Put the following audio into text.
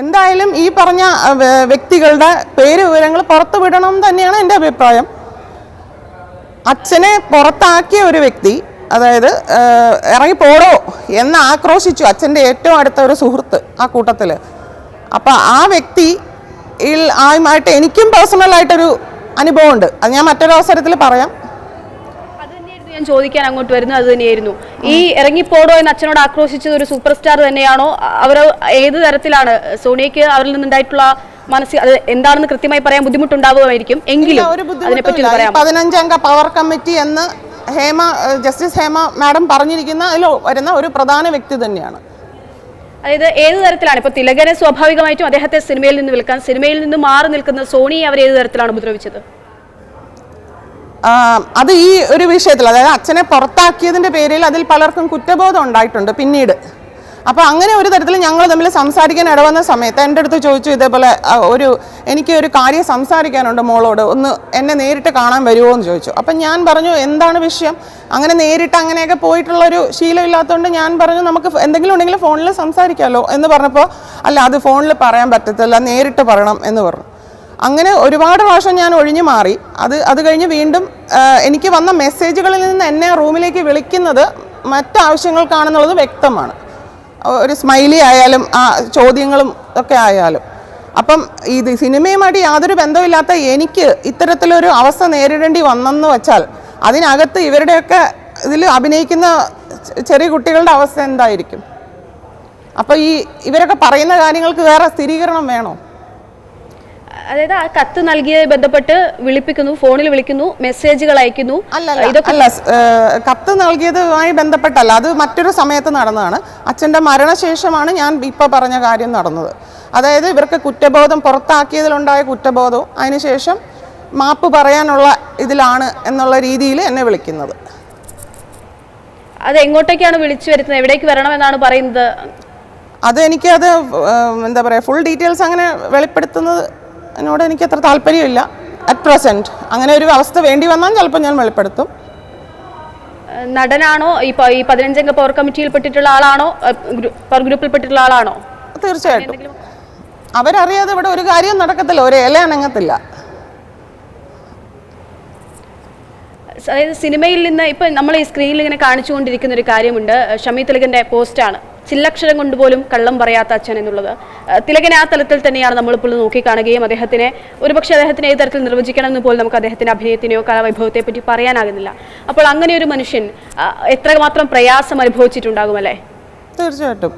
എന്തായാലും ഈ പറഞ്ഞ വ്യക്തികളുടെ പേര് വിവരങ്ങൾ പുറത്തു വിടണം തന്നെയാണ് എൻ്റെ അഭിപ്രായം. അച്ഛനെ പുറത്താക്കിയ ഒരു വ്യക്തി, അതായത് ഇറങ്ങിപ്പോടോ എന്ന് ആക്രോശിച്ചു അച്ഛൻ്റെ ഏറ്റവും അടുത്ത ഒരു സുഹൃത്ത് ആ കൂട്ടത്തിൽ. അപ്പം ആ വ്യക്തി ആയുമായിട്ട് എനിക്കും പേഴ്സണലായിട്ടൊരു അനുഭവമുണ്ട്. അത് ഞാൻ മറ്റൊരവസരത്തിൽ പറയാം. ഞാൻ ചോദിക്കാൻ അങ്ങോട്ട് വരുന്നത് അത് തന്നെയായിരുന്നു. ഈ ഇറങ്ങിപ്പോടോ എന്ന് അച്ഛനോട് ആക്രോശിച്ചത് ഒരു സൂപ്പർ സ്റ്റാർ തന്നെയാണോ? അവർ ഏത് തരത്തിലാണ് സോണിയയ്ക്ക് അവരിൽ നിന്നുണ്ടായിട്ടുള്ള മനസ്സിൽ അത് എന്താണെന്ന് കൃത്യമായി പറയാൻ ബുദ്ധിമുട്ടുണ്ടാവുമായിരിക്കും. എങ്കിലും അതിനെപ്പറ്റി പറയാം. 15-അംഗ പവർ കമ്മിറ്റി എന്ന് ജസ്റ്റിസ് ഹേമ മാഡം പറഞ്ഞിരിക്കുന്ന അതിൽ വരുന്ന ഒരു പ്രധാന വ്യക്തി തന്നെയാണ്. അതായത് ഏത് തരത്തിലാണ് ഇപ്പൊ തിലകനെ സ്വാഭാവികമായിട്ടും അദ്ദേഹത്തെ സിനിമയിൽ നിന്ന് വിൽക്കാൻ, സിനിമയിൽ നിന്ന് മാറി നിൽക്കുന്ന സോണിയെ അവർ ഏത് തരത്തിലാണ് ഉപദ്രവിച്ചത്? അത് ഈ ഒരു വിഷയത്തിൽ, അതായത് അച്ഛനെ പുറത്താക്കിയതിൻ്റെ പേരിൽ അതിൽ പലർക്കും കുറ്റബോധം ഉണ്ടായിട്ടുണ്ട് പിന്നീട്. അപ്പോൾ അങ്ങനെ ഒരു തരത്തിൽ ഞങ്ങൾ തമ്മിൽ സംസാരിക്കാൻ ഇടവന്ന സമയത്ത് എൻ്റെ അടുത്ത് ചോദിച്ചു, ഇതേപോലെ എനിക്ക് ഒരു കാര്യം സംസാരിക്കാനുണ്ട് മോളോട്, ഒന്ന് എന്നെ നേരിട്ട് കാണാൻ വരുമോ എന്ന് ചോദിച്ചു. അപ്പം ഞാൻ പറഞ്ഞു എന്താണ് വിഷയം, അങ്ങനെ നേരിട്ട് അങ്ങനെയൊക്കെ പോയിട്ടുള്ളൊരു ശീലമില്ലാത്തതുകൊണ്ട് ഞാൻ പറഞ്ഞു നമുക്ക് എന്തെങ്കിലും ഉണ്ടെങ്കിൽ ഫോണിൽ സംസാരിക്കാമല്ലോ എന്ന് പറഞ്ഞപ്പോൾ, അല്ല അത് ഫോണിൽ പറയാൻ പറ്റത്തില്ല, നേരിട്ട് പറയണം എന്ന് പറഞ്ഞു. അങ്ങനെ ഒരുപാട് പ്രാവശ്യം ഞാൻ ഒഴിഞ്ഞു മാറി. അത് കഴിഞ്ഞ് വീണ്ടും എനിക്ക് വന്ന മെസ്സേജുകളിൽ നിന്ന് എന്നെ റൂമിലേക്ക് വിളിക്കുന്നത് മറ്റാവശ്യങ്ങൾക്കാണെന്നുള്ളത് വ്യക്തമാണ്. ഒരു സ്മൈലി ആയാലും ചോദ്യങ്ങളും ഒക്കെ ആയാലും. അപ്പം ഇത് സിനിമയുമായിട്ട് യാതൊരു ബന്ധമില്ലാത്ത എനിക്ക് ഇത്തരത്തിലൊരു അവസ്ഥ നേരിടേണ്ടി വന്നെന്ന് വെച്ചാൽ അതിനകത്ത് ഇവരുടെയൊക്കെ ഇതിൽ അഭിനയിക്കുന്ന ചെറിയ കുട്ടികളുടെ അവസ്ഥ എന്തായിരിക്കും? അപ്പോൾ ഇവരൊക്കെ പറയുന്ന കാര്യങ്ങൾക്ക് വേറെ സ്ഥിരീകരണം വേണോ? അതായത് ആ കത്ത് നൽകിയതുമായി ബന്ധപ്പെട്ട് വിളിപ്പിക്കുന്നു, ഫോണിൽ വിളിക്കുന്നു, മെസ്സേജുകൾ അയക്കുന്നു. അല്ല, കത്ത് നൽകിയതുമായി ബന്ധപ്പെട്ടല്ല, അത് മറ്റൊരു സമയത്ത് നടന്നതാണ്. അച്ഛൻ്റെ മരണശേഷമാണ് ഞാൻ ഇപ്പോൾ പറഞ്ഞ കാര്യം നടന്നത്. അതായത് ഇവർക്ക് കുറ്റബോധം, പുറത്താക്കിയതിലുണ്ടായ കുറ്റബോധവും അതിനുശേഷം മാപ്പ് പറയാനുള്ള ഇതിലാണ് എന്നുള്ള രീതിയിൽ എന്നെ വിളിക്കുന്നത്. അത് എങ്ങോട്ടേക്കാണ് വിളിച്ചു വരുത്തുന്നത്, എവിടേക്ക് വരണമെന്നാണ് പറയുന്നത്? അത് എനിക്കത് എന്താ പറയുക, ഫുൾ ഡീറ്റെയിൽസ് അങ്ങനെ വെളിപ്പെടുത്തുന്നത് എന്നോട് എനിക്ക് അത്ര താല്പര്യമില്ല അറ്റ് പ്രസൻറ്റ്. അങ്ങനെ ഒരു അവസ്ഥ വേണ്ടി വന്നാൽ ചിലപ്പോൾ ഞാൻ വെളിപ്പെടുത്തും. നടനാണോ ഈ 15-അംഗ പവർ കമ്മിറ്റിയിൽ പെട്ടിട്ടുള്ള ആളാണോ, പവർ ഗ്രൂപ്പിൽ പെട്ടിട്ടുള്ള ആളാണോ? തീർച്ചയായിട്ടും. അവരറിയാതെ ഇവിടെ ഒരു കാര്യവും നടക്കത്തില്ല, ഒരു ഇല അനങ്ങത്തില്ല. അതായത് സിനിമയിൽ നിന്ന് ഇപ്പം നമ്മൾ ഈ സ്ക്രീനിൽ ഇങ്ങനെ കാണിച്ചുകൊണ്ടിരിക്കുന്ന ഒരു കാര്യമുണ്ട്. ഷമി തിലകൻ്റെ പോസ്റ്റാണ്, ചില്ലക്ഷരം കൊണ്ടുപോലും കള്ളം പറയാത്ത അച്ഛൻ എന്നുള്ളത്. തിലകനെ ആ തലത്തിൽ തന്നെയാണ് നമ്മളിപ്പോൾ നോക്കിക്കാണുകയും അദ്ദേഹത്തിനെ ഒരുപക്ഷെ അദ്ദേഹത്തിന് ഏത് തരത്തിൽ നിർവചിക്കണമെന്ന് പോലും നമുക്ക് അദ്ദേഹത്തിൻ്റെ അഭിനയത്തിനെയോ കലാവൈഭവത്തെ പറ്റി പറയാനാകുന്നില്ല. അപ്പോൾ അങ്ങനെ ഒരു മനുഷ്യൻ എത്രമാത്രം പ്രയാസം അനുഭവിച്ചിട്ടുണ്ടാകുമല്ലേ? തീർച്ചയായിട്ടും.